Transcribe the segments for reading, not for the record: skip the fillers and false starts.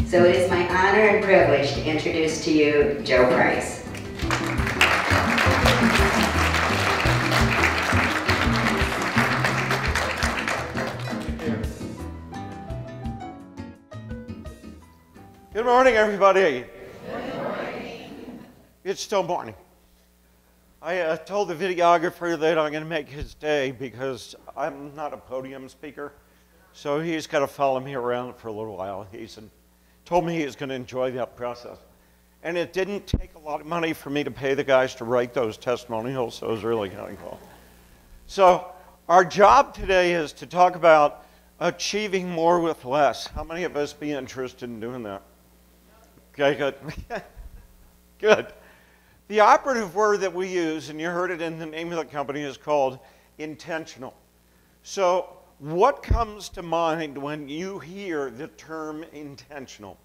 So it is my honor and privilege to introduce to you Joe Price. Good morning, everybody. Good morning. It's still morning. I told the videographer that I'm going to make his day because I'm not a podium speaker, so he's got to follow me around for a little while. He's told me he's going to enjoy that process. And it didn't take a lot of money for me to pay the guys to write those testimonials, so it was really kind of cool. So our job today is to talk about achieving more with less. How many of us be interested in doing that? Okay, good. Good. The operative word that we use, and you heard it in the name of the company, is called intentional. So what comes to mind when you hear the term intentional?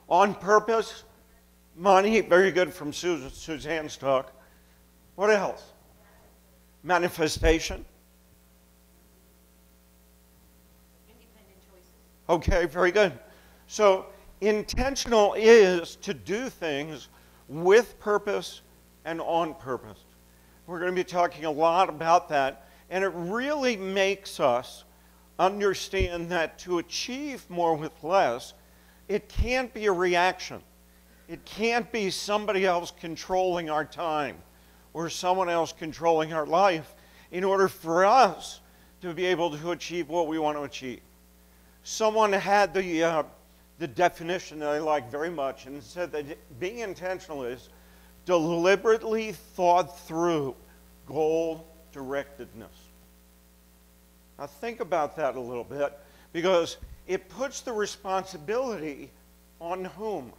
On purpose, money, very good from Suzanne's talk. What else? Manifestation. Independent choices. Okay, very good. So intentional is to do things with purpose and on purpose. We're going to be talking a lot about that, and it really makes us understand that to achieve more with less, it can't be a reaction. It can't be somebody else controlling our time or someone else controlling our life in order for us to be able to achieve what we want to achieve. Someone had the definition that I like very much, and it said that being intentional is deliberately thought through goal-directedness. Now think about that a little bit, because it puts the responsibility on whom?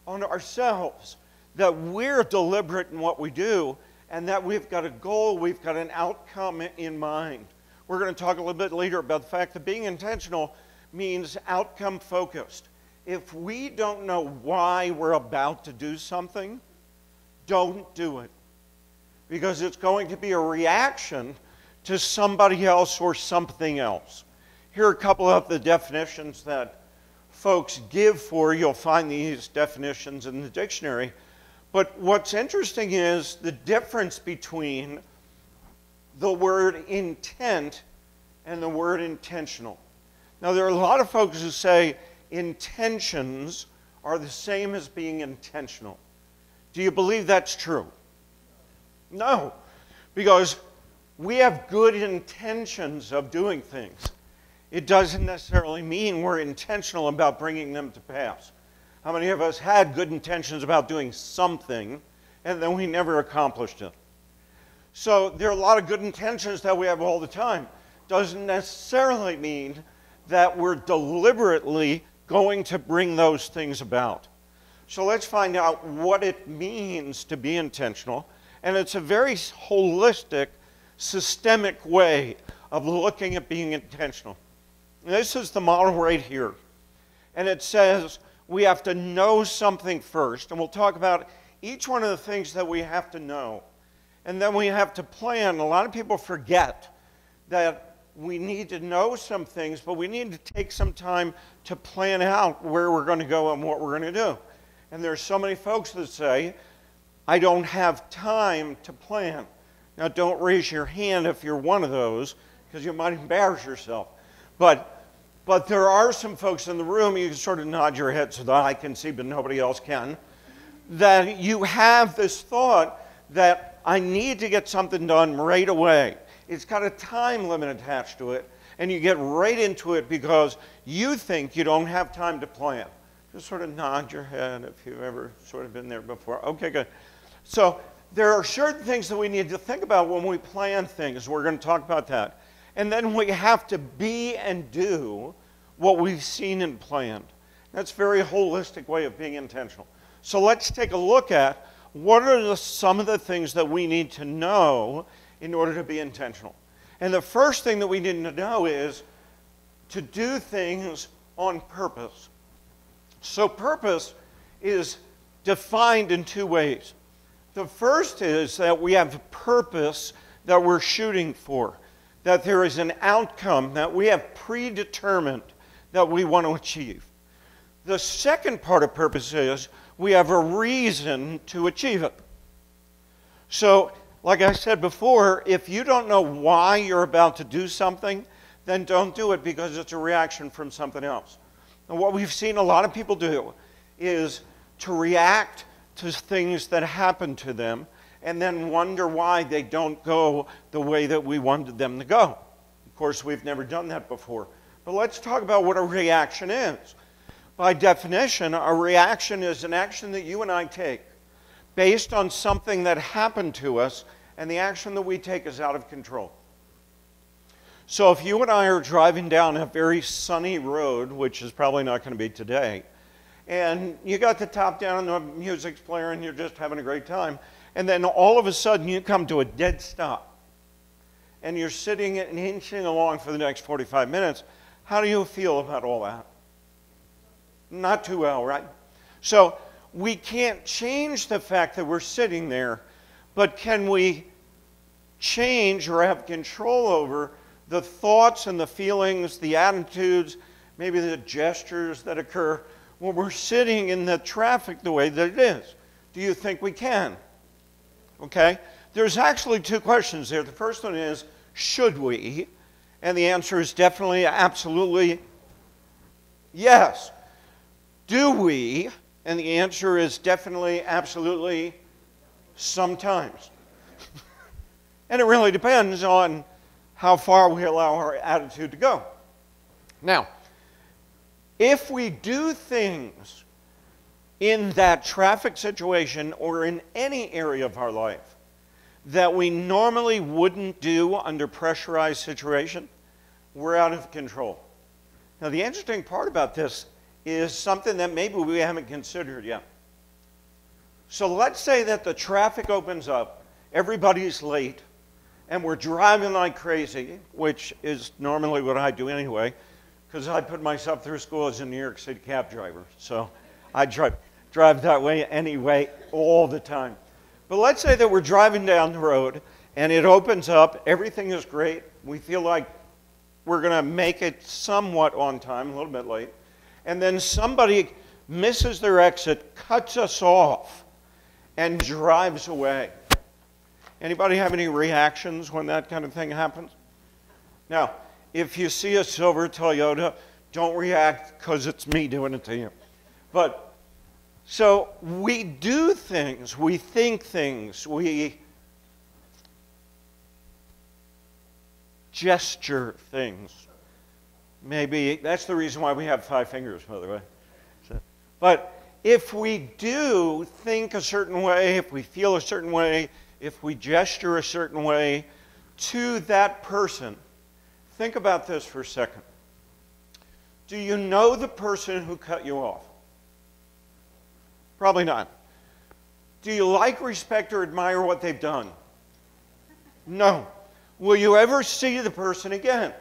On ourselves, that we're deliberate in what we do, and that we've got a goal, we've got an outcome in mind. We're going to talk a little bit later about the fact that being intentional means outcome focused. If we don't know why we're about to do something, don't do it. Because it's going to be a reaction to somebody else or something else. Here are a couple of the definitions that folks give for. You'll find these definitions in the dictionary. But what's interesting is the difference between the word intent and the word intentional. Now, there are a lot of folks who say intentions are the same as being intentional. Do you believe that's true? No, because we have good intentions of doing things. It doesn't necessarily mean we're intentional about bringing them to pass. How many of us had good intentions about doing something, and then we never accomplished it? So there are a lot of good intentions that we have all the time. Doesn't necessarily mean that we're deliberately going to bring those things about. So let's find out what it means to be intentional. And it's a very holistic, systemic way of looking at being intentional. And this is the model right here. And it says we have to know something first. And we'll talk about each one of the things that we have to know. And then we have to plan. A lot of people forget that we need to know some things, but we need to take some time to plan out where we're going to go and what we're going to do. And there's so many folks that say, I don't have time to plan. Now, don't raise your hand if you're one of those, because you might embarrass yourself. But there are some folks in the room, you can sort of nod your head so that I can see, but nobody else can, that you have this thought that I need to get something done right away. It's got a time limit attached to it, and you get right into it because you think you don't have time to plan. Just sort of nod your head if you've ever sort of been there before. Okay, good. So there are certain things that we need to think about when we plan things. We're going to talk about that. And then we have to be and do what we've seen and planned. That's a very holistic way of being intentional. So let's take a look at what are some of the things that we need to know in order to be intentional. And the first thing that we need to know is to do things on purpose. So purpose is defined in two ways. The first is that we have a purpose that we're shooting for, that there is an outcome that we have predetermined that we want to achieve. The second part of purpose is we have a reason to achieve it. So, like I said before, if you don't know why you're about to do something, then don't do it because it's a reaction from something else. And what we've seen a lot of people do is to react to things that happen to them and then wonder why they don't go the way that we wanted them to go. Of course, we've never done that before. But let's talk about what a reaction is. By definition, a reaction is an action that you and I take based on something that happened to us, and the action that we take is out of control. So if you and I are driving down a very sunny road, which is probably not going to be today, and you got the top down and the music's playing and you're just having a great time, and then all of a sudden you come to a dead stop, and you're sitting and inching along for the next 45 minutes, how do you feel about all that? Not too well, right? So we can't change the fact that we're sitting there, but can we change or have control over the thoughts and the feelings, the attitudes, maybe the gestures that occur when we're sitting in the traffic the way that it is? Do you think we can? Okay? There's actually two questions there. The first one is, should we? And the answer is definitely, absolutely, yes. Do we? And the answer is definitely, absolutely, sometimes. And it really depends on how far we allow our attitude to go. Now, if we do things in that traffic situation or in any area of our life that we normally wouldn't do under pressurized situation, we're out of control. Now, the interesting part about this is something that maybe we haven't considered yet. So let's say that the traffic opens up, everybody's late, and we're driving like crazy, which is normally what I do anyway, because I put myself through school as a New York City cab driver. So I drive that way anyway all the time. But let's say that we're driving down the road, and it opens up, everything is great, we feel like we're going to make it somewhat on time, a little bit late, and then somebody misses their exit, cuts us off, and drives away. Anybody have any reactions when that kind of thing happens? Now, if you see a silver Toyota, don't react because it's me doing it to you. But, so we do things, we think things, we gesture things. Maybe that's the reason why we have 5 fingers, by the way. But if we do think a certain way, if we feel a certain way, if we gesture a certain way to that person, think about this for a second. Do you know the person who cut you off? Probably not. Do you like, respect, or admire what they've done? No. Will you ever see the person again?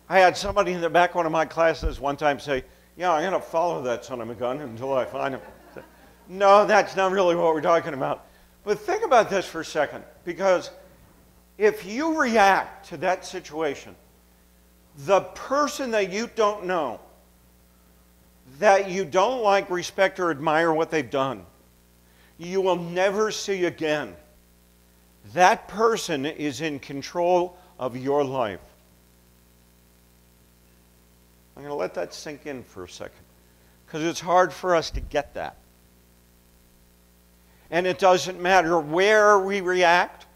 I had somebody in the back of one of my classes one time say, yeah, I'm going to follow that son of a gun until I find him. No, that's not really what we're talking about. But think about this for a second, because if you react to that situation, the person that you don't know, that you don't like, respect, or admire what they've done, you will never see again. That person is in control of your life. I'm going to let that sink in for a second, because it's hard for us to get that. And it doesn't matter where we react,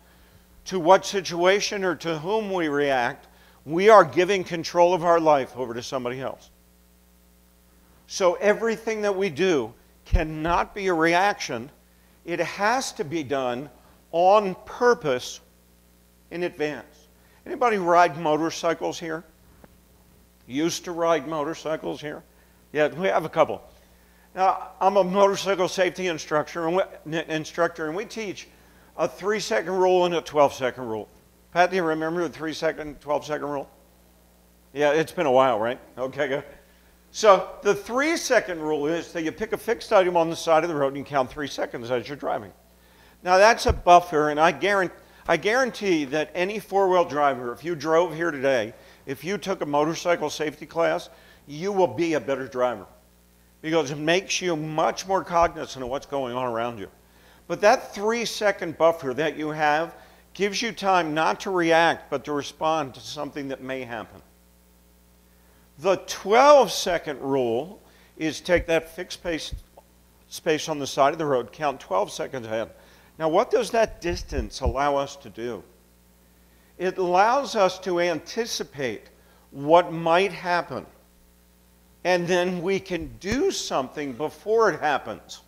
to what situation, or to whom we react, we are giving control of our life over to somebody else. So everything that we do cannot be a reaction. It has to be done on purpose in advance. Anybody ride motorcycles here? Used to ride motorcycles here? Yeah, we have a couple. Now, I'm a motorcycle safety instructor, and we teach a 3-second rule and a 12-second rule. Pat, do you remember the 3-second, 12-second rule? Yeah, it's been a while, right? Okay, good. So the 3-second rule is that you pick a fixed item on the side of the road and you count 3 seconds as you're driving. Now, that's a buffer, and I guarantee that any 4-wheel driver, if you drove here today, if you took a motorcycle safety class, you will be a better driver because it makes you much more cognizant of what's going on around you. But that 3-second buffer that you have gives you time not to react, but to respond to something that may happen. The 12-second rule is take that fixed space on the side of the road, count 12 seconds ahead. Now, what does that distance allow us to do? It allows us to anticipate what might happen, and then we can do something before it happens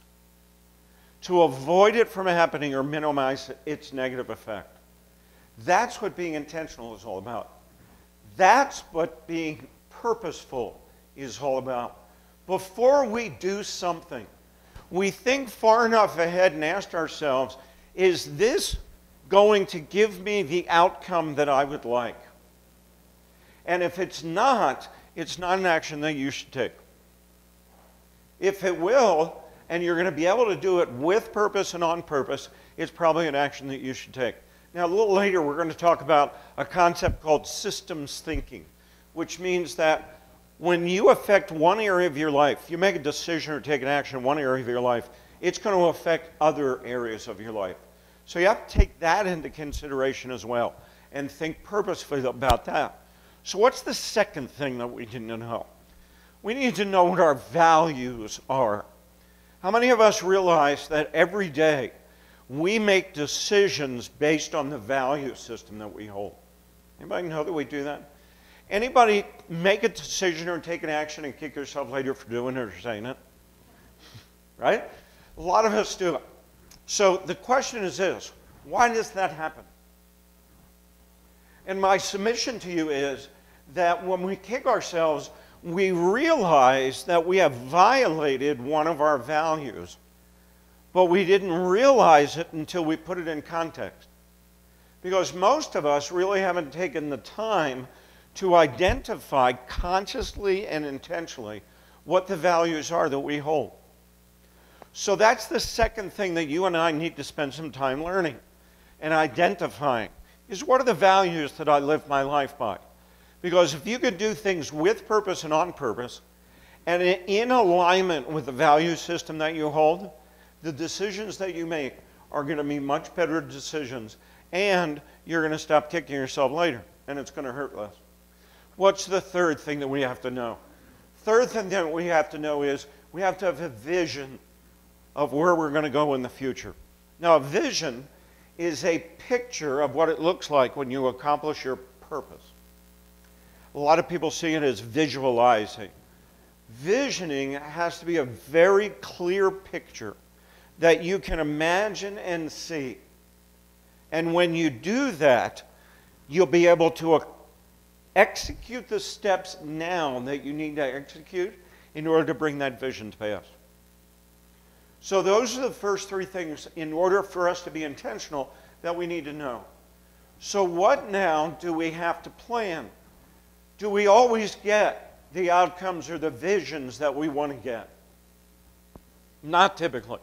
to avoid it from happening or minimize its negative effect. That's what being intentional is all about. That's what being purposeful is all about. Before we do something, we think far enough ahead and ask ourselves, is this going to give me the outcome that I would like? And if it's not an action that you should take. If it will, and you're going to be able to do it with purpose and on purpose, it's probably an action that you should take. Now, a little later, we're going to talk about a concept called systems thinking, which means that when you affect one area of your life, you make a decision or take an action in one area of your life, it's going to affect other areas of your life. So you have to take that into consideration as well and think purposefully about that. So what's the second thing that we need to know? We need to know what our values are. How many of us realize that every day we make decisions based on the value system that we hold? Anybody know that we do that? Anybody make a decision or take an action and kick yourself later for doing it or saying it? Right? A lot of us do it. So the question is this: why does that happen? And my submission to you is that when we kick ourselves, we realize that we have violated one of our values, but we didn't realize it until we put it in context. Because most of us really haven't taken the time to identify consciously and intentionally what the values are that we hold. So that's the second thing that you and I need to spend some time learning and identifying, is what are the values that I live my life by? Because if you could do things with purpose and on purpose, and in alignment with the value system that you hold, the decisions that you make are going to be much better decisions, and you're going to stop kicking yourself later, and it's going to hurt less. What's the third thing that we have to know? Third thing that we have to know is we have to have a vision of where we're going to go in the future. Now, a vision is a picture of what it looks like when you accomplish your purpose. A lot of people see it as visualizing. Visioning has to be a very clear picture that you can imagine and see. And when you do that, you'll be able to execute the steps now that you need to execute in order to bring that vision to pass. So those are the first three things in order for us to be intentional that we need to know. So what now do we have to plan? Do we always get the outcomes or the visions that we want to get? Not typically.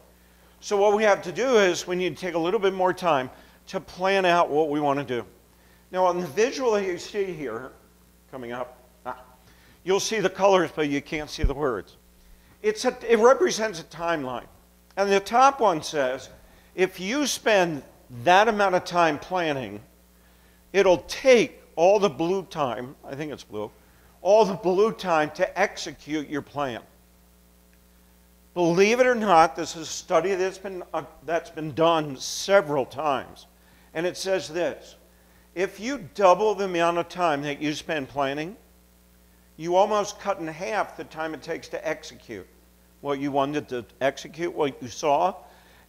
So what we have to do is we need to take a little bit more time to plan out what we want to do. Now on the visual that you see here, coming up, you'll see the colors, but you can't see the words. It represents a timeline. And the top one says, if you spend that amount of time planning, it'll take all the blue time, I think it's blue, all the blue time to execute your plan. Believe it or not, this is a study that's been done several times. And it says this: if you double the amount of time that you spend planning, you almost cut in half the time it takes to execute what you wanted to execute, what you saw,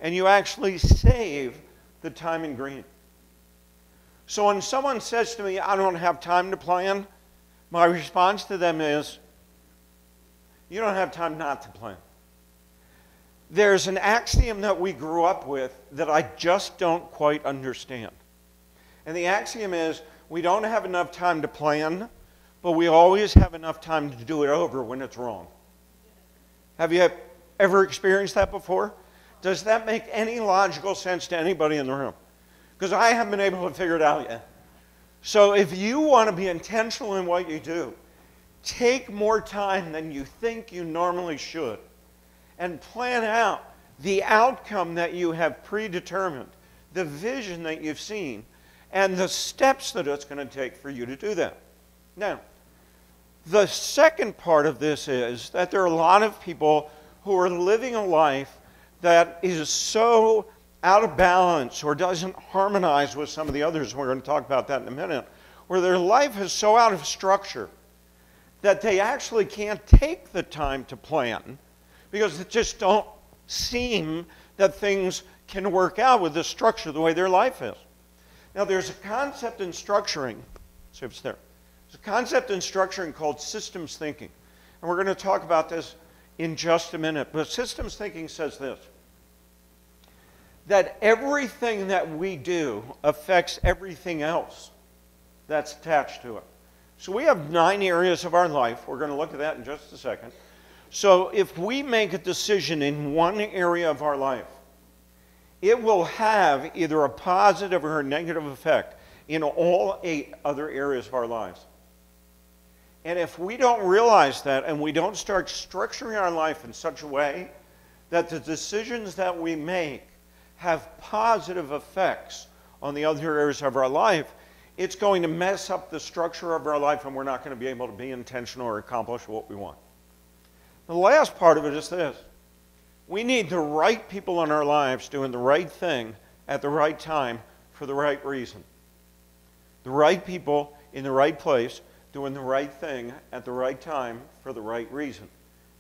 and you actually save the time in green. So when someone says to me, I don't have time to plan, my response to them is, you don't have time not to plan. There's an axiom that we grew up with that I just don't quite understand. And the axiom is, we don't have enough time to plan, but we always have enough time to do it over when it's wrong. Have you ever experienced that before? Does that make any logical sense to anybody in the room? Because I haven't been able to figure it out yet. So if you want to be intentional in what you do, take more time than you think you normally should and plan out the outcome that you have predetermined, the vision that you've seen, and the steps that it's going to take for you to do that. Now, the second part of this is that there are a lot of people who are living a life that is so out of balance or doesn't harmonize with some of the others. We're going to talk about that in a minute, where their life is so out of structure that they actually can't take the time to plan because it just don't seem that things can work out with the structure the way their life is. Now, there's a concept in structuring. See if it's there. There's a concept in structuring called systems thinking. And we're going to talk about this in just a minute. But systems thinking says this, that everything that we do affects everything else that's attached to it. So we have 9 areas of our life. We're going to look at that in just a second. So if we make a decision in one area of our life, it will have either a positive or a negative effect in all 8 other areas of our lives. And if we don't realize that and we don't start structuring our life in such a way that the decisions that we make have positive effects on the other areas of our life, it's going to mess up the structure of our life and we're not going to be able to be intentional or accomplish what we want. The last part of it is this. We need the right people in our lives doing the right thing at the right time for the right reason. The right people in the right place doing the right thing at the right time for the right reason.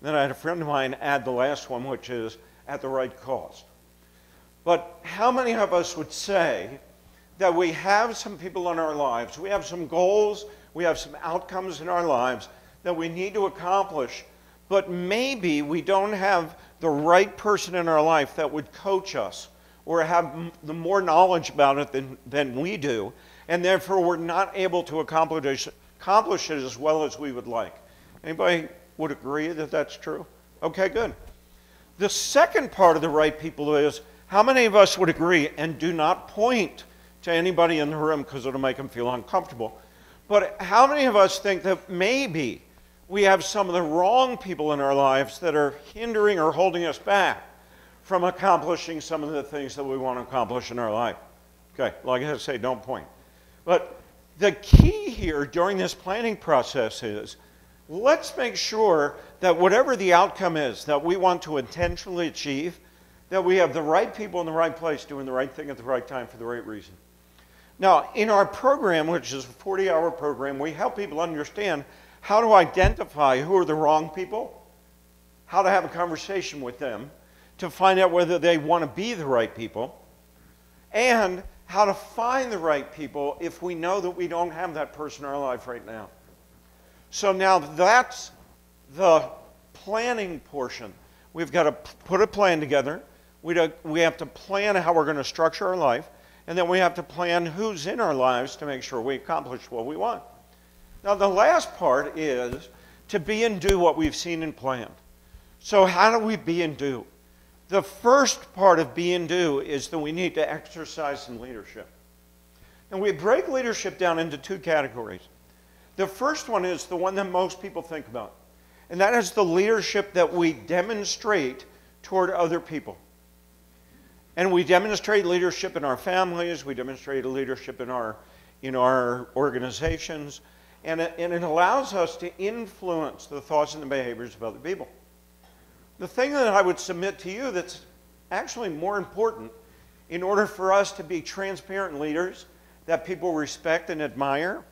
And then I had a friend of mine add the last one, which is at the right cost. But how many of us would say that we have some people in our lives, we have some goals, we have some outcomes in our lives that we need to accomplish, but maybe we don't have the right person in our life that would coach us or have the more knowledge about it than we do, and therefore we're not able to accomplish it as well as we would like. Anybody would agree that that's true? Okay, good. The second part of the right people is, how many of us would agree, and do not point to anybody in the room because it'll make them feel uncomfortable, but how many of us think that maybe we have some of the wrong people in our lives that are hindering or holding us back from accomplishing some of the things that we want to accomplish in our life? Okay, like I say, don't point. But the key here during this planning process is, let's make sure that whatever the outcome is that we want to intentionally achieve, that we have the right people in the right place doing the right thing at the right time for the right reason. Now, in our program, which is a 40-hour program, we help people understand how to identify who are the wrong people, how to have a conversation with them to find out whether they want to be the right people, and how to find the right people if we know that we don't have that person in our life right now. So now that's the planning portion. We've got to put a plan together. We have to plan how we're going to structure our life, and then we have to plan who's in our lives to make sure we accomplish what we want. Now, the last part is to be and do what we've seen and planned. So how do we be and do? The first part of be and do is that we need to exercise some leadership. And we break leadership down into 2 categories. The first one is the one that most people think about, and that is the leadership that we demonstrate toward other people. And we demonstrate leadership in our families, we demonstrate leadership in our organizations, and it allows us to influence the thoughts and the behaviors of other people. The thing that I would submit to you that's actually more important in order for us to be transparent leaders that people respect and admire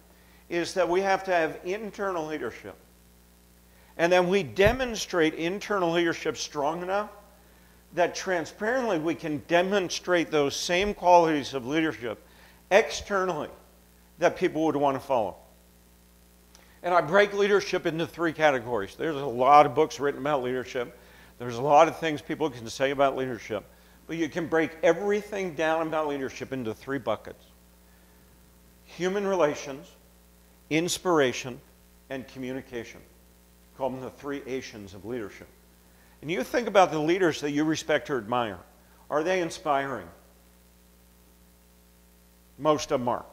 is that we have to have internal leadership. And then we demonstrate internal leadership strong enough that transparently we can demonstrate those same qualities of leadership externally that people would want to follow. And I break leadership into 3 categories. There's a lot of books written about leadership. There's a lot of things people can say about leadership. But you can break everything down about leadership into 3 buckets. Human relations, inspiration, and communication. Call them the 3 Asians of leadership. And you think about the leaders that you respect or admire. Are they inspiring? Most of them are.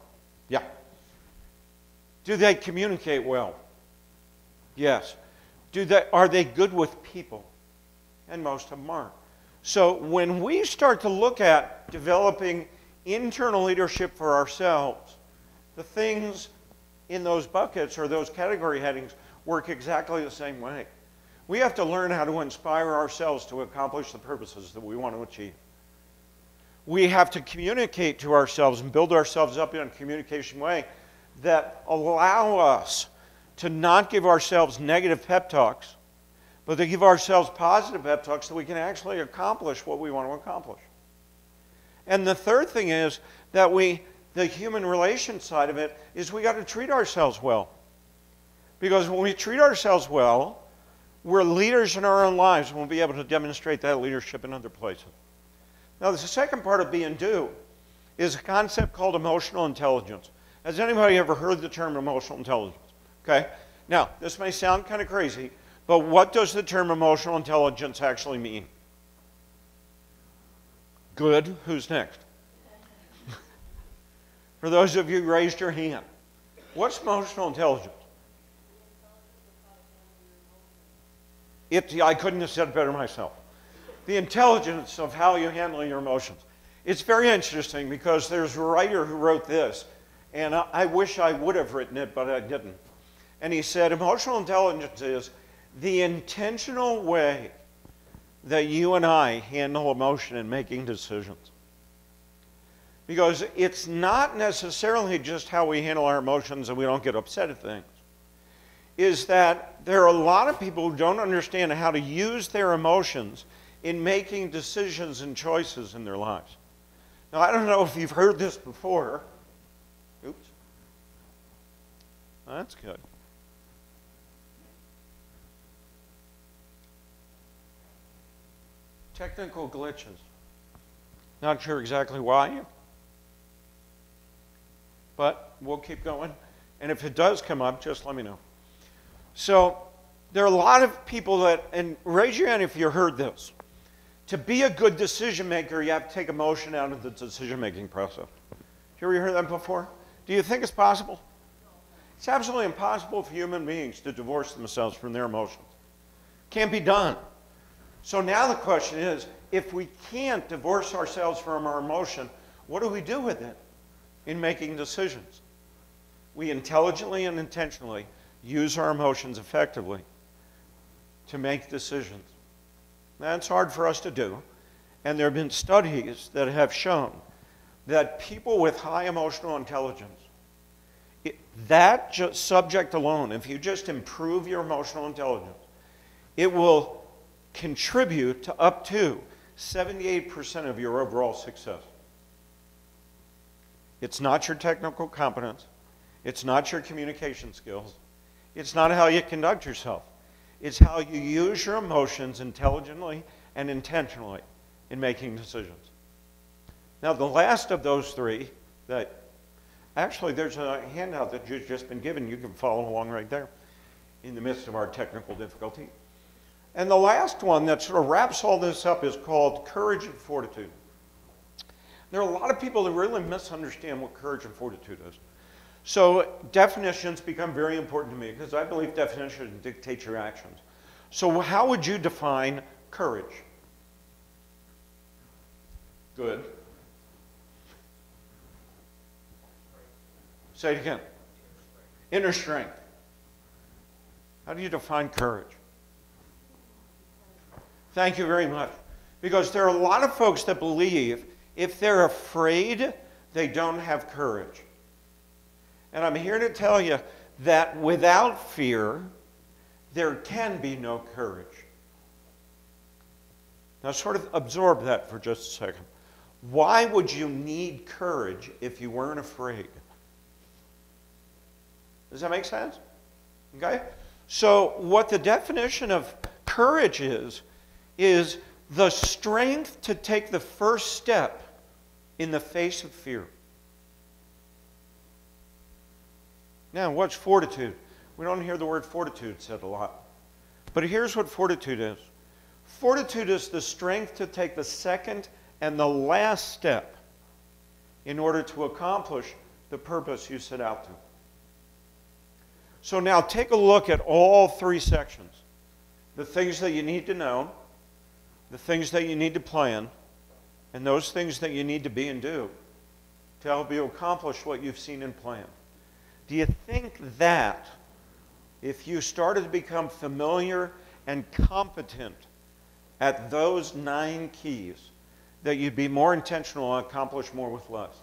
Yeah. Do they communicate well? Yes. Are they good with people? And most of them aren't. So when we start to look at developing internal leadership for ourselves, the things in those buckets or those category headings work exactly the same way. We have to learn how to inspire ourselves to accomplish the purposes that we want to achieve. We have to communicate to ourselves and build ourselves up in a communication way that allow us to not give ourselves negative pep talks, but to give ourselves positive pep talks so we can actually accomplish what we want to accomplish. And the third thing is that the human relation side of it is we got to treat ourselves well. Because when we treat ourselves well, we're leaders in our own lives and we'll be able to demonstrate that leadership in other places. Now, the second part of be and do is a concept called emotional intelligence. Has anybody ever heard the term emotional intelligence? Okay? Now, this may sound kind of crazy, but what does the term emotional intelligence actually mean? Good. Who's next? For those of you who raised your hand, what's emotional intelligence? I couldn't have said it better myself. The intelligence of how you handle your emotions. It's very interesting because there's a writer who wrote this, and I wish I would have written it, but I didn't. And he said, emotional intelligence is the intentional way that you and I handle emotion in making decisions. Because it's not necessarily just how we handle our emotions and we don't get upset at things. Is that there are a lot of people who don't understand how to use their emotions in making decisions and choices in their lives. Now, I don't know if you've heard this before. Oops. That's good. Technical glitches. Not sure exactly why, but we'll keep going. And if it does come up, just let me know. So there are a lot of people that, and raise your hand if you heard this. To be a good decision maker, you have to take emotion out of the decision-making process. Did you ever hear that before? Do you think it's possible? It's absolutely impossible for human beings to divorce themselves from their emotions. Can't be done. So now the question is, if we can't divorce ourselves from our emotion, what do we do with it in making decisions? We intelligently and intentionally use our emotions effectively to make decisions. That's hard for us to do. And there have been studies that have shown that people with high emotional intelligence, that subject alone, if you just improve your emotional intelligence, it will contribute to up to 78% of your overall success. It's not your technical competence. It's not your communication skills. It's not how you conduct yourself. It's how you use your emotions intelligently and intentionally in making decisions. Now, the last of those three, actually there's a handout that you've just been given. You can follow along right there in the midst of our technical difficulty. And the last one that sort of wraps all this up is called courage and fortitude. There are a lot of people that really misunderstand what courage and fortitude is. So definitions become very important to me because I believe definitions dictate your actions. So how would you define courage? Good. Say it again. Inner strength. How do you define courage? Thank you very much. Because there are a lot of folks that believe if they're afraid, they don't have courage. And I'm here to tell you that without fear, there can be no courage. Now sort of absorb that for just a second. Why would you need courage if you weren't afraid? Does that make sense? Okay? So what the definition of courage is the strength to take the first step in the face of fear. Now, what's fortitude? We don't hear the word fortitude said a lot. But here's what fortitude is. Fortitude is the strength to take the second and the last step in order to accomplish the purpose you set out to. So now take a look at all three sections. The things that you need to know, the things that you need to plan, and those things that you need to be and do to help you accomplish what you've seen and planned. Do you think that if you started to become familiar and competent at those 9 keys, that you'd be more intentional and accomplish more with less?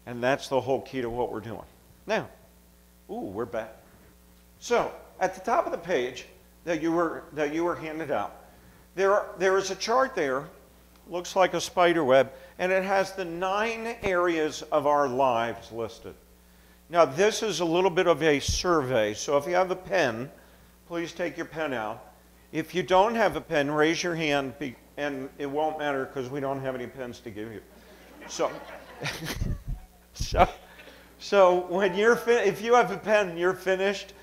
And that's the whole key to what we're doing. Now, we're back. So, at the top of the page that you were handed out, there is a chart there, looks like a spider web, and it has the 9 areas of our lives listed. Now, this is a little bit of a survey, so if you have a pen, please take your pen out. If you don't have a pen, raise your hand, and it won't matter because we don't have any pens to give you. So, so when if you have a pen and you're finished,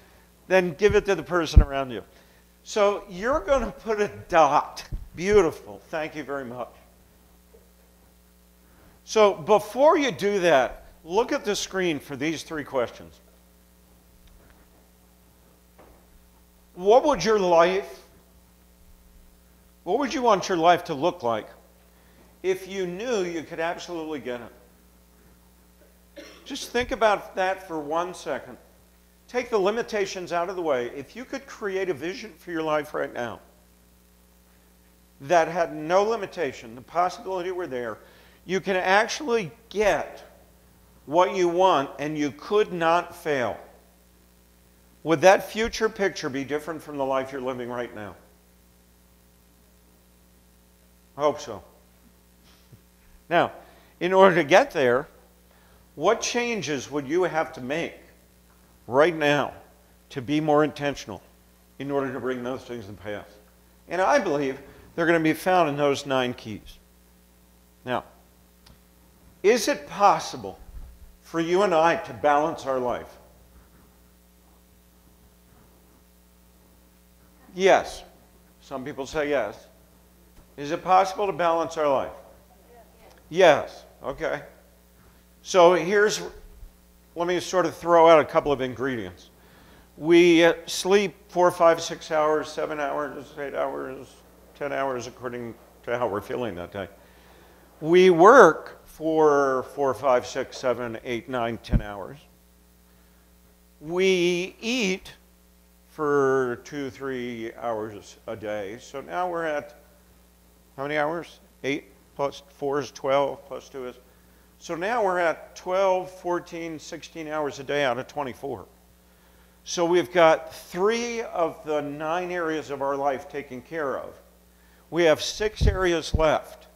then give it to the person around you. So you're going to put a dot. Beautiful. Thank you very much. So before you do that, look at the screen for these 3 questions. What would you want your life to look like if you knew you could absolutely get it? Just think about that for 1 second. Take the limitations out of the way. If you could create a vision for your life right now that had no limitation, the possibility were there, you can actually get what you want and you could not fail. Would that future picture be different from the life you're living right now? I hope so. Now, in order to get there, what changes would you have to make right now to be more intentional in order to bring those things to pass? And I believe they're going to be found in those 9 keys. Now, is it possible for you and I to balance our life? Yes. Some people say yes. Is it possible to balance our life? Yes. Okay. So let me sort of throw out a couple of ingredients. We sleep 4, 5, 6 hours, 7 hours, 8 hours, 10 hours, according to how we're feeling that day. We work for 4, 5, 6, 7, 8, 9, 10 hours. We eat for 2, 3 hours a day. So now we're at, how many hours? 8 plus 4 is 12, plus 2 is. So now we're at 12, 14, 16 hours a day out of 24. So we've got 3 of the 9 areas of our life taken care of. We have 6 areas left.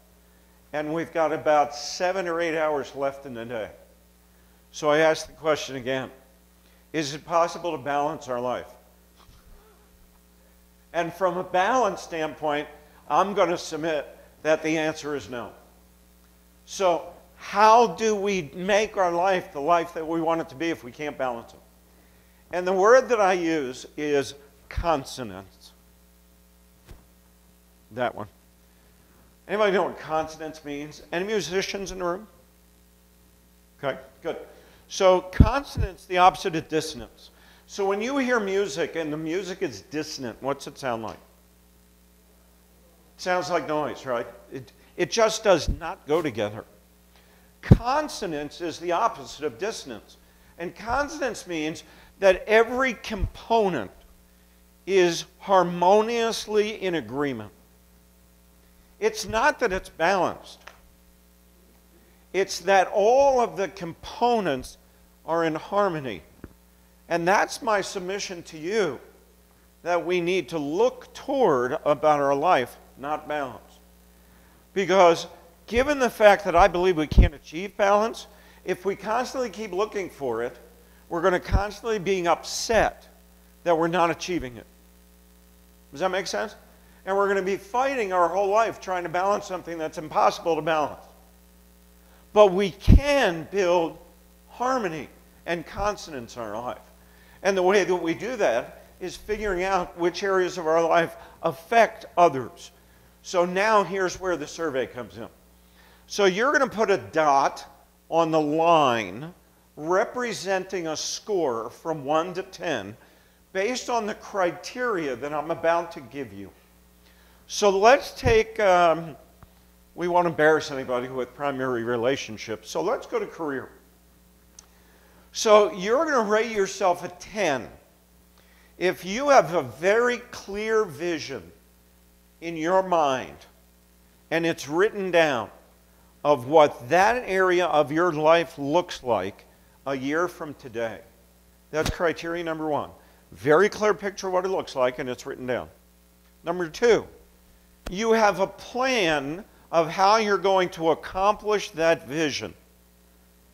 And we've got about 7 or 8 hours left in the day. So I ask the question again. Is it possible to balance our life? And from a balance standpoint, I'm going to submit that the answer is no. So how do we make our life the life that we want it to be if we can't balance it? And the word that I use is consonance. That one. Anybody know what consonance means? Any musicians in the room? Okay, good. So consonance, the opposite of dissonance. So when you hear music and the music is dissonant, what's it sound like? It sounds like noise, right? It just does not go together. Consonance is the opposite of dissonance. And consonance means that every component is harmoniously in agreement. It's not that it's balanced. It's that all of the components are in harmony. And that's my submission to you, that we need to look toward about our life, not balance. Because given the fact that I believe we can't achieve balance, if we constantly keep looking for it, we're going to constantly be upset that we're not achieving it. Does that make sense? And we're going to be fighting our whole life trying to balance something that's impossible to balance. But we can build harmony and consonance in our life. And the way that we do that is figuring out which areas of our life affect others. So now here's where the survey comes in. So you're going to put a dot on the line representing a score from 1 to 10 based on the criteria that I'm about to give you. So let's take, we won't embarrass anybody with primary relationships, so let's go to career. So you're going to rate yourself a 10 if you have a very clear vision in your mind and it's written down of what that area of your life looks like a year from today. That's criteria number 1. Very clear picture of what it looks like, and it's written down. Number 2, you have a plan of how you're going to accomplish that vision,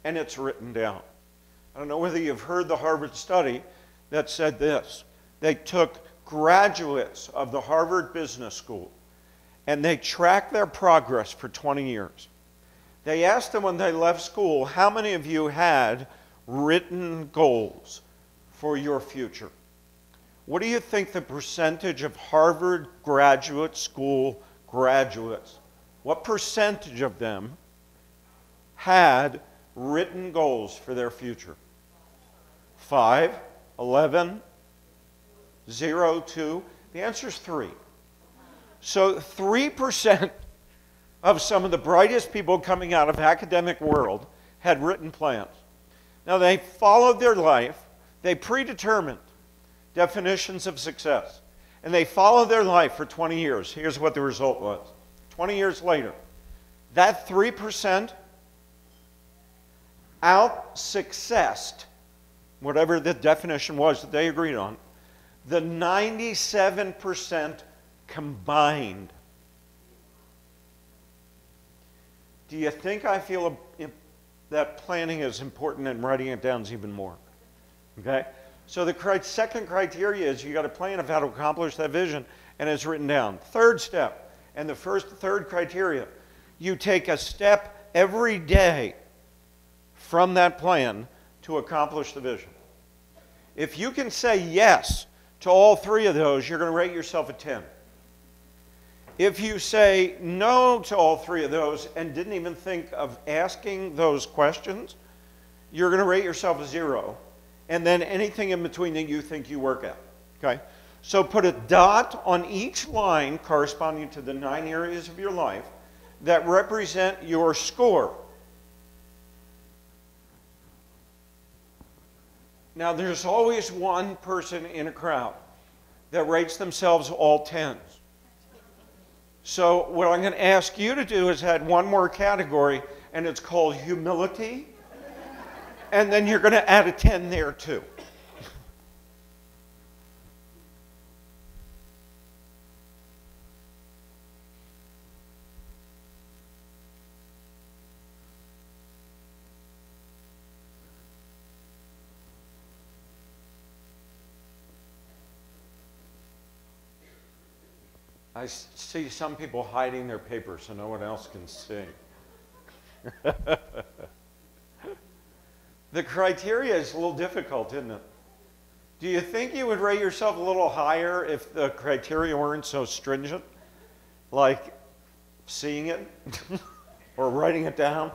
and it's written down. I don't know whether you've heard the Harvard study that said this. They took graduates of the Harvard Business School, and they tracked their progress for 20 years. They asked them when they left school, how many of you had written goals for your future? What do you think the percentage of Harvard graduate school graduates, what percentage of them had written goals for their future? 5, 11, 0, 2. The answer is 3. So 3% of some of the brightest people coming out of academic world had written plans. Now they followed their life, they predetermined definitions of success, and they followed their life for 20 years. Here's what the result was. 20 years later, that 3% out-successed, whatever the definition was that they agreed on, the 97% combined. Do you think I feel that planning is important and writing it down is even more? Okay? So the second criteria is you got a plan of how to accomplish that vision, and it's written down. Third step, and the third criteria, you take a step every day from that plan to accomplish the vision. If you can say yes to all 3 of those, you're going to rate yourself a 10. If you say no to all 3 of those and didn't even think of asking those questions, you're going to rate yourself a 0. And then anything in between that you think you work at. Okay? So put a dot on each line corresponding to the 9 areas of your life that represent your score. Now, there's always one person in a crowd that rates themselves all 10s. So what I'm going to ask you to do is add one more category, and it's called humility. And then you're going to add a 10 there too. I see some people hiding their papers so no one else can see. The criteria is a little difficult, isn't it? Do you think you would rate yourself a little higher if the criteria weren't so stringent? Like seeing it or writing it down?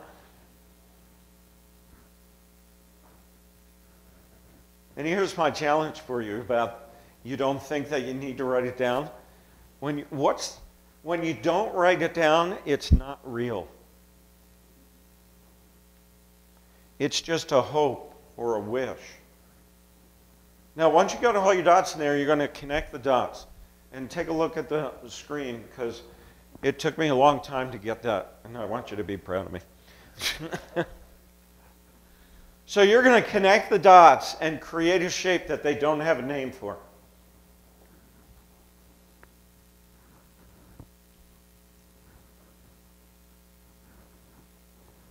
And here's my challenge for you about you don't think that you need to write it down. When you don't write it down, it's not real. It's just a hope or a wish. Now, once you got all your dots in there, you're going to connect the dots. And take a look at the screen, because it took me a long time to get that. And I want you to be proud of me. So you're going to connect the dots and create a shape that they don't have a name for.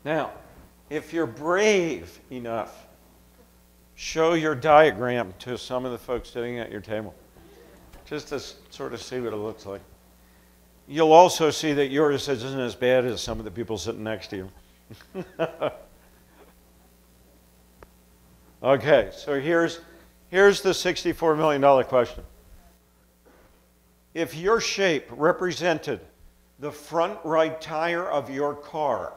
Now, if you're brave enough, show your diagram to some of the folks sitting at your table, just to sort of see what it looks like. You'll also see that yours isn't as bad as some of the people sitting next to you. Okay, so here's the $64 million question. If your shape represented the front right tire of your car,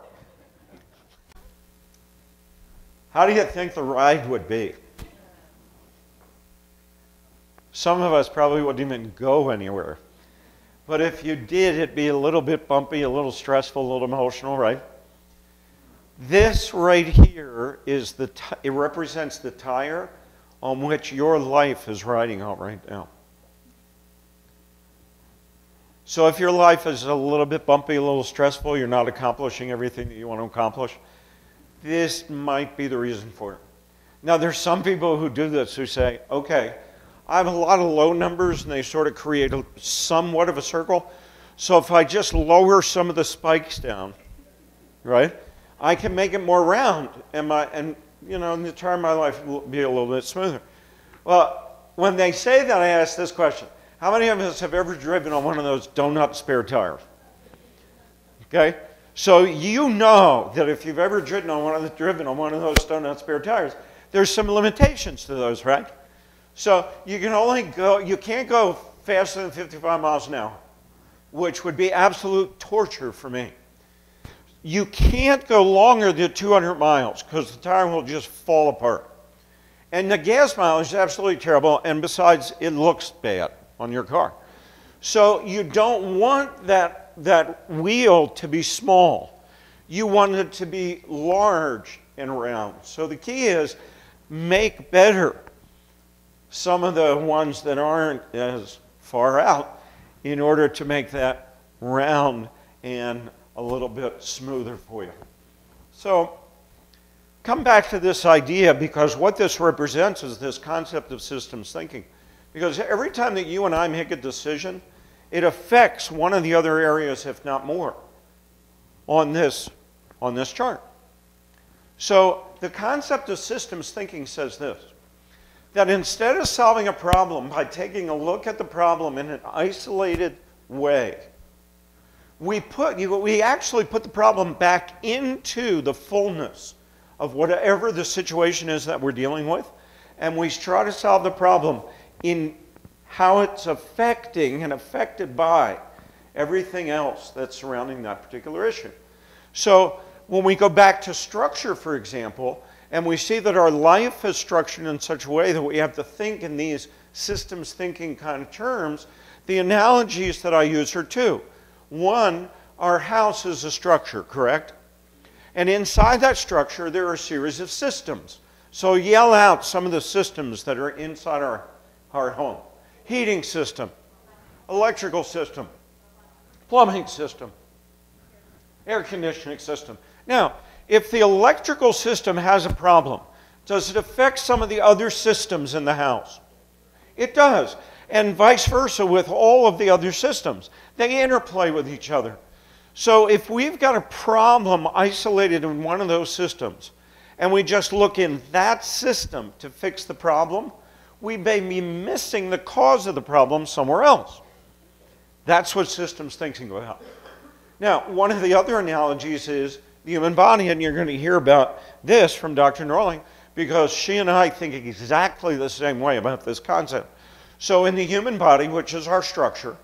How do you think the ride would be? Some of us probably wouldn't even go anywhere. But if you did, it'd be a little bit bumpy, a little stressful, a little emotional, right? This right here is it represents the tire on which your life is riding on right now. So if your life is a little bit bumpy, a little stressful, you're not accomplishing everything that you want to accomplish, this might be the reason for it. Now, there's some people who do this who say, okay, I have a lot of low numbers and they sort of create somewhat of a circle. So if I just lower some of the spikes down, right, I can make it more round and you know, in the time of my life will be a little bit smoother. Well, when they say that, I ask this question. How many of us have ever driven on one of those donut spare tires? Okay? So you know that if you've ever driven on one of those donut spare tires, there's some limitations to those, right? So you can't go faster than 55 miles an hour, which would be absolute torture for me. You can't go longer than 200 miles because the tire will just fall apart. And the gas mileage is absolutely terrible, and besides, it looks bad on your car. So you don't want that wheel to be small. You want it to be large and round. So the key is make better some of the ones that aren't as far out in order to make that round and a little bit smoother for you. So come back to this idea, because what this represents is this concept of systems thinking. Because every time that you and I make a decision, it affects one of the other areas, if not more, on this chart. So the concept of systems thinking says this, that instead of solving a problem by taking a look at the problem in an isolated way, we actually put the problem back into the fullness of whatever the situation is that we're dealing with, and we try to solve the problem in how it's affecting and affected by everything else that's surrounding that particular issue. So when we go back to structure, for example, and we see that our life is structured in such a way that we have to think in these systems thinking kind of terms, the analogies that I use are two. One, our house is a structure, correct? And inside that structure, there are a series of systems. So yell out some of the systems that are inside our home. Heating system, electrical system, plumbing system, air conditioning system. Now, if the electrical system has a problem, does it affect some of the other systems in the house? It does. And vice versa with all of the other systems. They interplay with each other. So if we've got a problem isolated in one of those systems, and we just look in that system to fix the problem, we may be missing the cause of the problem somewhere else. That's what systems thinking about. Now, one of the other analogies is the human body, and you're going to hear about this from Dr. Norling, because she and I think exactly the same way about this concept. So in the human body, which is our structure,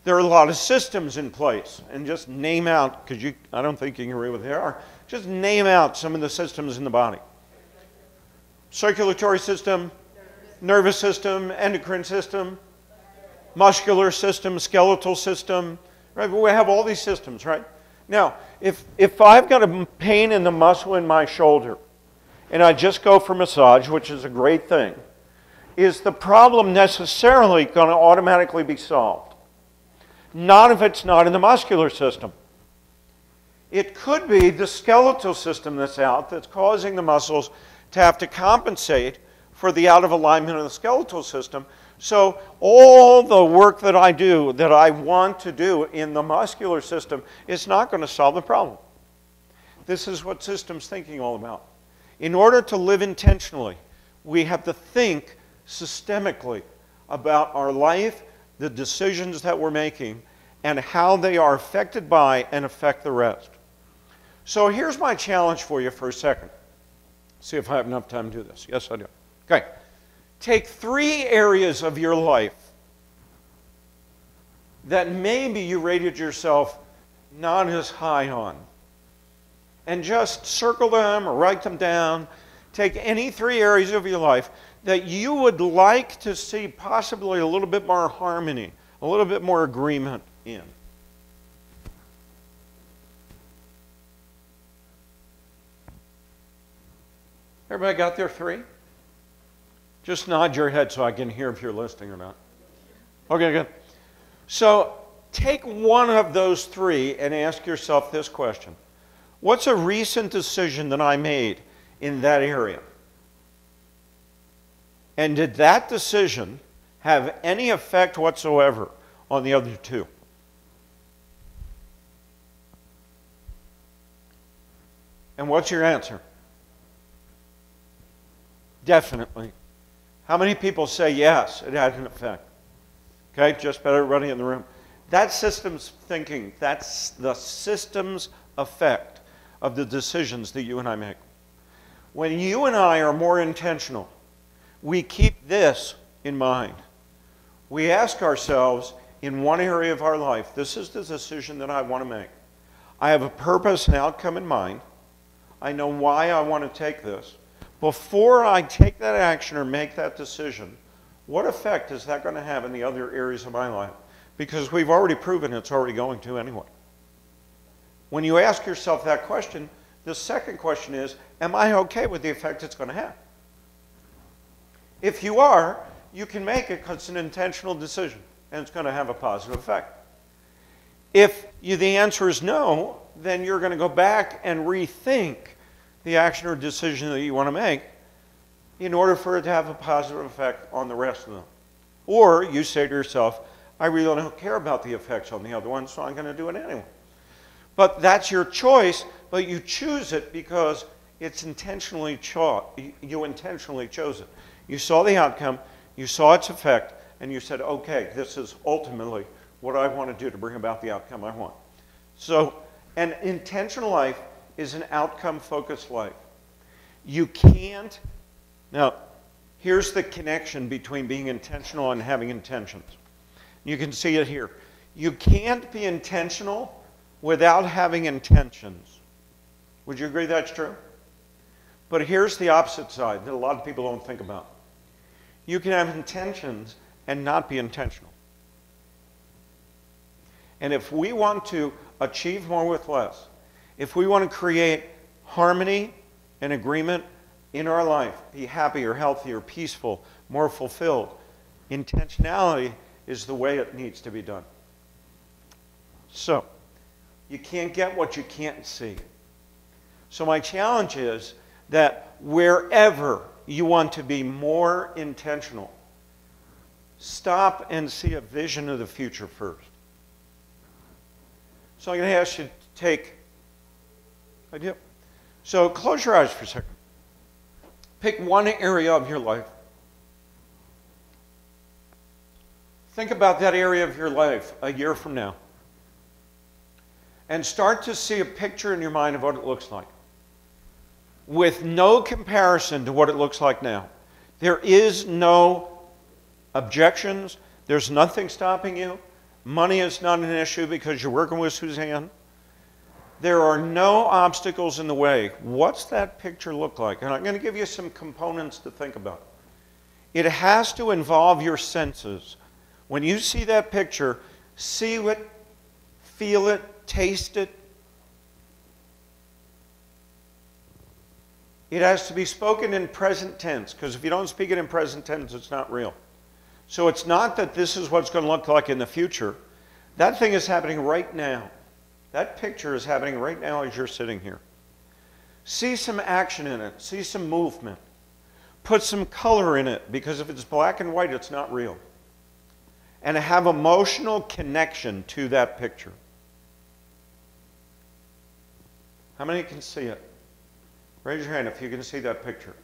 there are a lot of systems in place. And just name out, because I don't think you can read what they are, just name out some of the systems in the body. Circulatory system, nervous system, endocrine system, muscular system, skeletal system, right? We have all these systems, right? Now, if I've got a pain in the muscle in my shoulder, and I just go for massage, which is a great thing, is the problem necessarily going to automatically be solved? Not if it's not in the muscular system. It could be the skeletal system that's out that's causing the muscles to have to compensate for the out of alignment of the skeletal system. So all the work that I do, that I want to do in the muscular system, is not going to solve the problem. This is what systems thinking is all about. In order to live intentionally, we have to think systemically about our life, the decisions that we're making, and how they are affected by and affect the rest. So here's my challenge for you for a second. See if I have enough time to do this. Yes, I do. Okay. Take 3 areas of your life that maybe you rated yourself not as high on, and just circle them or write them down. Take any 3 areas of your life that you would like to see possibly a little bit more harmony, a little bit more agreement in. Everybody got their 3? Just nod your head so I can hear if you're listening or not. Okay, good. So take one of those 3 and ask yourself this question. What's a recent decision that I made in that area? And did that decision have any effect whatsoever on the other 2? And what's your answer? Definitely. How many people say yes, it had an effect? Okay, just about everybody in the room. That's systems thinking. That's the systems effect of the decisions that you and I make. When you and I are more intentional, we keep this in mind. We ask ourselves in one area of our life, this is the decision that I want to make. I have a purpose and outcome in mind. I know why I want to take this. Before I take that action or make that decision, what effect is that going to have in the other areas of my life? Because we've already proven it's already going to anyway. When you ask yourself that question, the second question is, am I okay with the effect it's going to have? If you are, you can make it because it's an intentional decision and it's going to have a positive effect. If the answer is no, then you're going to go back and rethink the action or decision that you want to make in order for it to have a positive effect on the rest of them. Or you say to yourself, I really don't care about the effects on the other ones, so I'm going to do it anyway. But that's your choice, but you choose it because it's intentionally you intentionally chose it. You saw the outcome, you saw its effect, and you said, okay, this is ultimately what I want to do to bring about the outcome I want. So an intentional life is an outcome-focused life. You can't, now, here's the connection between being intentional and having intentions. You can see it here. You can't be intentional without having intentions. Would you agree that's true? But here's the opposite side that a lot of people don't think about. You can have intentions and not be intentional. And if we want to achieve more with less, if we want to create harmony and agreement in our life, be happier, healthier, peaceful, more fulfilled, intentionality is the way it needs to be done. So, you can't get what you can't see. So my challenge is that wherever you want to be more intentional, stop and see a vision of the future first. So I'm going to ask you to take, so close your eyes for a second. Pick one area of your life. Think about that area of your life a year from now. And start to see a picture in your mind of what it looks like, with no comparison to what it looks like now. There is no objections. There's nothing stopping you. Money is not an issue because you're working with Suzanne. There are no obstacles in the way. What's that picture look like? And I'm going to give you some components to think about. It has to involve your senses. When you see that picture, see it, feel it, taste it. It has to be spoken in present tense, because if you don't speak it in present tense, it's not real. So it's not that this is what it's going to look like in the future. That thing is happening right now. That picture is happening right now as you're sitting here. See some action in it. See some movement. Put some color in it, because if it's black and white, it's not real. And have emotional connection to that picture. How many can see it? Raise your hand if you can see that picture.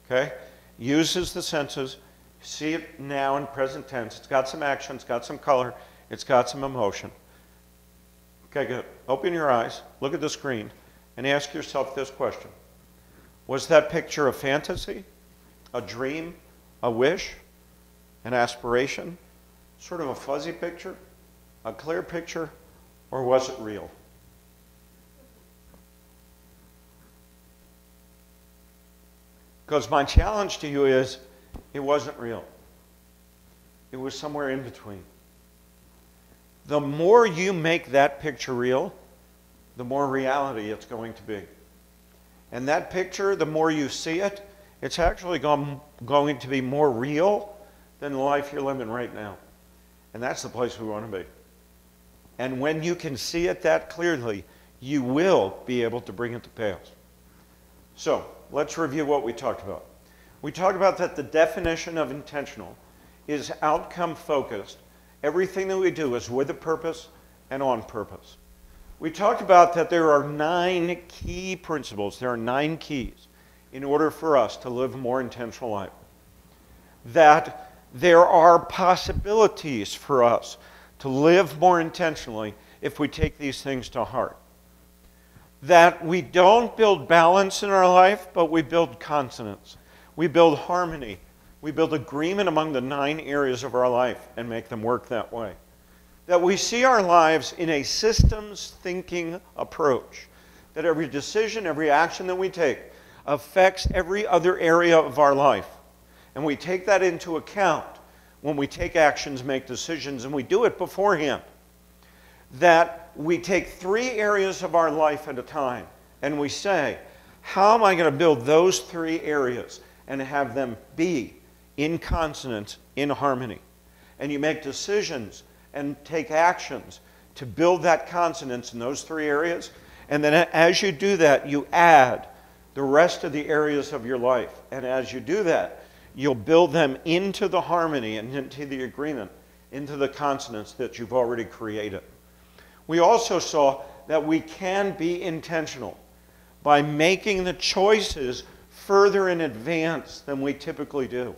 Okay? Uses the senses. See it now in present tense. It's got some action. It's got some color. It's got some emotion. Okay, good. Open your eyes. Look at the screen. And ask yourself this question. Was that picture a fantasy? A dream? A wish? An aspiration? Sort of a fuzzy picture? A clear picture? Or was it real? Because my challenge to you is, it wasn't real. It was somewhere in between. The more you make that picture real, the more reality it's going to be. And that picture, the more you see it, it's actually going to be more real than the life you're living right now. And that's the place we want to be. And when you can see it that clearly, you will be able to bring it to pass. So, let's review what we talked about. We talked about that the definition of intentional is outcome focused. Everything that we do is with a purpose and on purpose. We talked about that there are 9 key principles, there are 9 keys in order for us to live a more intentional life. That there are possibilities for us to live more intentionally if we take these things to heart. That we don't build balance in our life, but we build consonance. We build harmony. We build agreement among the 9 areas of our life and make them work that way. That we see our lives in a systems thinking approach. That every decision, every action that we take affects every other area of our life. And we take that into account when we take actions, make decisions, and we do it beforehand. That we take 3 areas of our life at a time and we say, how am I going to build those 3 areas and have them be in consonance, in harmony? And you make decisions and take actions to build that consonance in those 3 areas. And then as you do that, you add the rest of the areas of your life. And as you do that, you'll build them into the harmony and into the agreement, into the consonance that you've already created. We also saw that we can be intentional by making the choices further in advance than we typically do.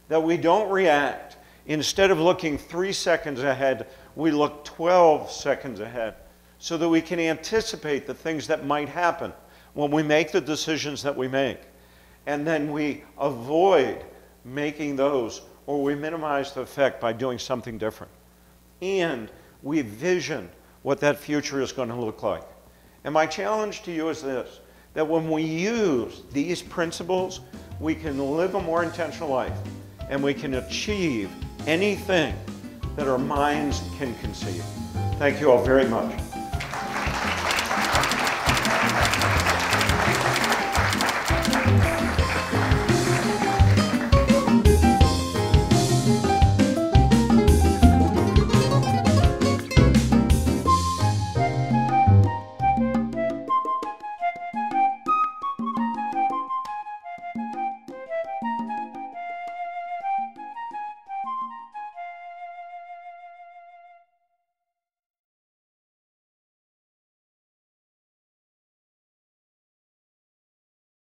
That we don't react. Instead of looking 3 seconds ahead, we look 12 seconds ahead so that we can anticipate the things that might happen when we make the decisions that we make. And then we avoid making those, or we minimize the effect by doing something different. And we vision what that future is going to look like. And my challenge to you is this, that when we use these principles, we can live a more intentional life, and we can achieve anything that our minds can conceive. Thank you all very much.